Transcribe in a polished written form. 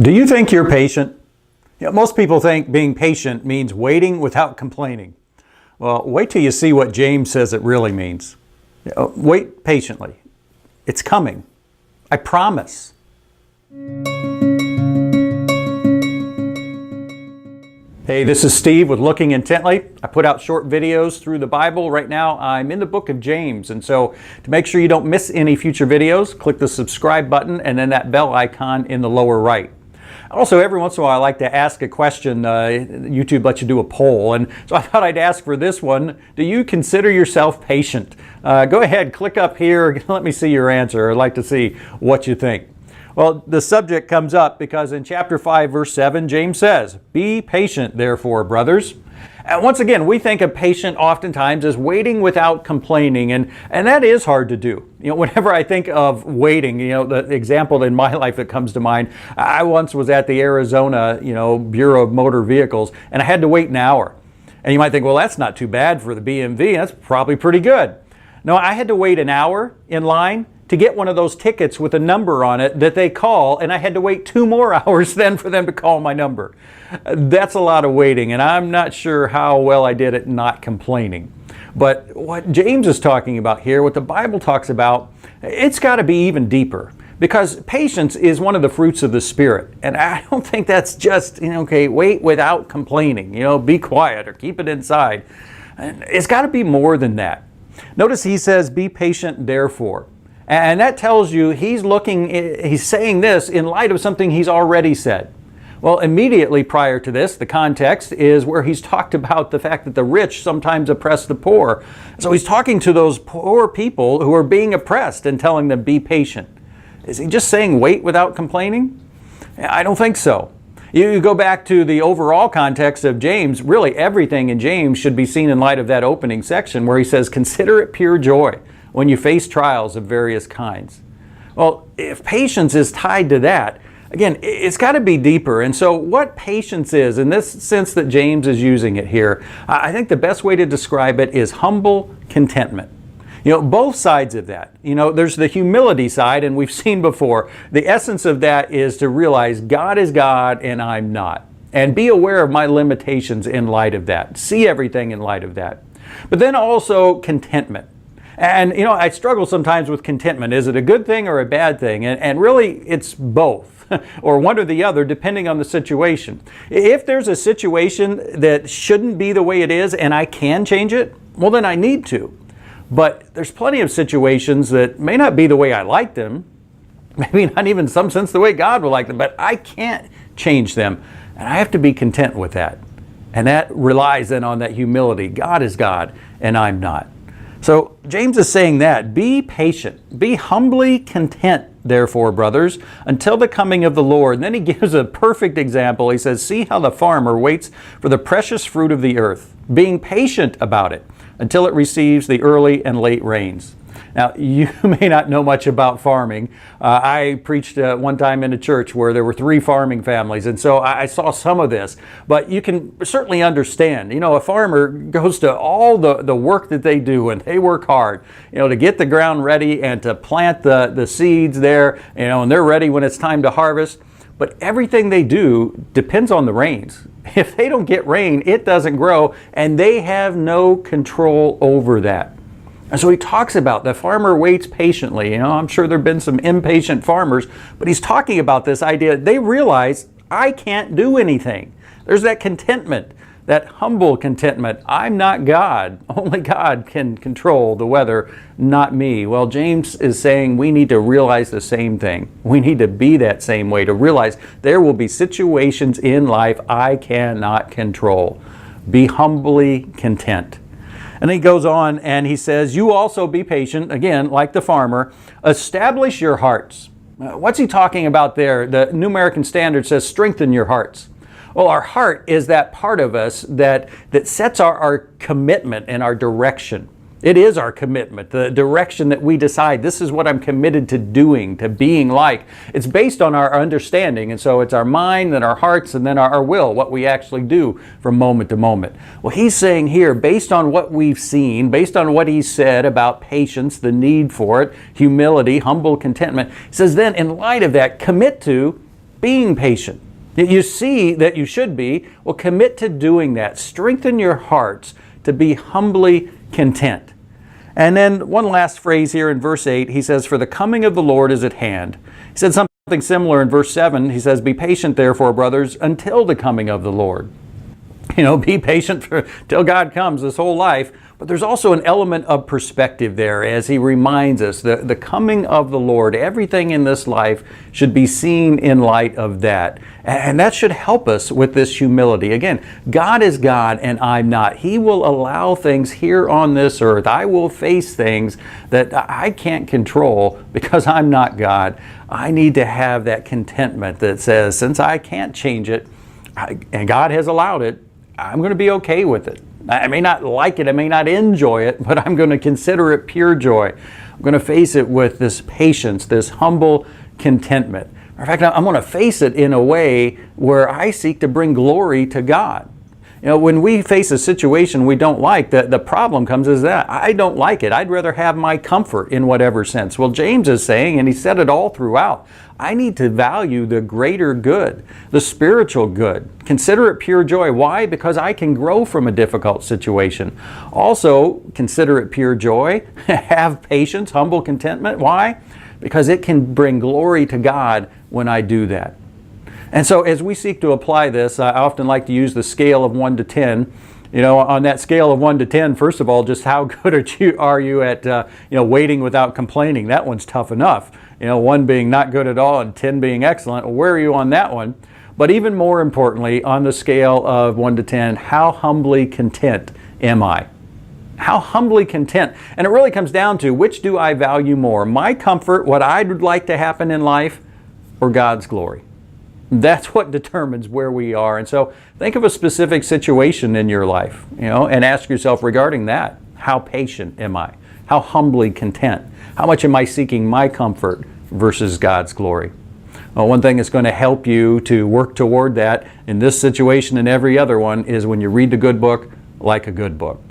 Do you think you're patient? Most people think being patient means waiting without complaining. Well, wait till you see what James says it really means. Wait patiently. It's coming. I promise. Hey, this is Steve with Looking Intently. I put out short videos through the Bible. Right now, I'm in the book of James. And so to make sure you don't miss any future videos, click the subscribe button and then that bell icon in the lower right. Also, every once in a while, I like to ask a question. YouTube lets you do a poll. And so I thought I'd ask for this one. Do you consider yourself patient? Go ahead, click up here. Let me see your answer. I'd like to see what you think. Well, the subject comes up because in chapter 5, verse 7, James says, "Be patient, therefore, brothers." And once again, we think of patient oftentimes as waiting without complaining, and that is hard to do. Whenever I think of waiting, the example in my life that comes to mind, I once was at the Arizona, Bureau of Motor Vehicles, and I had to wait an hour. And you might think, well, that's not too bad for the BMV. That's probably pretty good. No, I had to wait an hour in line to get one of those tickets with a number on it that they call, and I had to wait 2 more hours then for them to call my number. That's a lot of waiting, and I'm not sure how well I did at not complaining. But what James is talking about here, what the Bible talks about, it's got to be even deeper, because patience is one of the fruits of the Spirit. And I don't think that's just, wait without complaining, be quiet or keep it inside. It's got to be more than that. Notice he says, "Be patient, therefore." And that tells you he's saying this in light of something he's already said. Well, immediately prior to this, the context is where he's talked about the fact that the rich sometimes oppress the poor. So he's talking to those poor people who are being oppressed and telling them, be patient. Is he just saying wait without complaining? I don't think so. You go back to the overall context of James, really everything in James should be seen in light of that opening section where he says, "Consider it pure joy when you face trials of various kinds." Well, if patience is tied to that, again, it's got to be deeper. And so what patience is, in this sense that James is using it here, I think the best way to describe it is humble contentment. Both sides of that. There's the humility side, and we've seen before, the essence of that is to realize God is God and I'm not. And be aware of my limitations in light of that. See everything in light of that. But then also contentment. And, I struggle sometimes with contentment. Is it a good thing or a bad thing? And really, it's both, or one or the other, depending on the situation. If there's a situation that shouldn't be the way it is and I can change it, well, then I need to. But there's plenty of situations that may not be the way I like them, maybe not even in some sense the way God would like them, but I can't change them. And I have to be content with that. And that relies then on that humility. God is God and I'm not. So James is saying that, be patient, be humbly content, therefore, brothers, until the coming of the Lord. And then he gives a perfect example. He says, "See how the farmer waits for the precious fruit of the earth, being patient about it until it receives the early and late rains." Now, you may not know much about farming. I preached one time in a church where there were 3 farming families, and so I saw some of this. But you can certainly understand, a farmer goes to all the work that they do, and they work hard, to get the ground ready and to plant the seeds there, and they're ready when it's time to harvest. But everything they do depends on the rains. If they don't get rain, it doesn't grow, and they have no control over that. And so he talks about the farmer waits patiently. I'm sure there have been some impatient farmers, but he's talking about this idea. They realize, I can't do anything. There's that contentment, that humble contentment. I'm not God. Only God can control the weather, not me. Well, James is saying we need to realize the same thing. We need to be that same way, to realize there will be situations in life I cannot control. Be humbly content. And he goes on and he says, "You also be patient," again, like the farmer, "establish your hearts." What's he talking about there? The New American Standard says, "Strengthen your hearts." Well, our heart is that part of us that sets our commitment and our direction. It is our commitment, the direction that we decide, this is what I'm committed to doing, to being like. It's based on our understanding, and so it's our mind, then our hearts, and then our will, what we actually do from moment to moment. Well, he's saying here, based on what we've seen, based on what he said about patience, the need for it, humility, humble contentment, he says then, in light of that, commit to being patient. You see that you should be. Well, commit to doing that. Strengthen your hearts to be humbly content. And then one last phrase here in verse 8, he says, "For the coming of the Lord is at hand." He said something similar in verse 7. He says, "Be patient, therefore, brothers, until the coming of the Lord." Be patient till God comes this whole life. But there's also an element of perspective there as he reminds us that the coming of the Lord, everything in this life should be seen in light of that. And that should help us with this humility. Again, God is God and I'm not. He will allow things here on this earth. I will face things that I can't control because I'm not God. I need to have that contentment that says, since I can't change it, and God has allowed it, I'm going to be okay with it. I may not like it, I may not enjoy it, but I'm going to consider it pure joy. I'm going to face it with this patience, this humble contentment. In fact, I'm going to face it in a way where I seek to bring glory to God. When we face a situation we don't like, the problem comes is that I don't like it. I'd rather have my comfort in whatever sense. Well, James is saying, and he said it all throughout, I need to value the greater good, the spiritual good. Consider it pure joy. Why? Because I can grow from a difficult situation. Also, consider it pure joy. Have patience, humble contentment. Why? Because it can bring glory to God when I do that. And so as we seek to apply this, I often like to use the scale of 1 to 10. On that scale of 1 to 10, first of all, just how good are you at waiting without complaining? That one's tough enough. 1 being not good at all and 10 being excellent. Well, where are you on that one? But even more importantly, on the scale of 1 to 10, how humbly content am I? How humbly content? And it really comes down to, which do I value more? My comfort, what I'd like to happen in life, or God's glory? That's what determines where we are. And so think of a specific situation in your life, and ask yourself regarding that, how patient am I? How humbly content? How much am I seeking my comfort versus God's glory? Well, one thing that's going to help you to work toward that in this situation and every other one is when you read the good book, like a good book.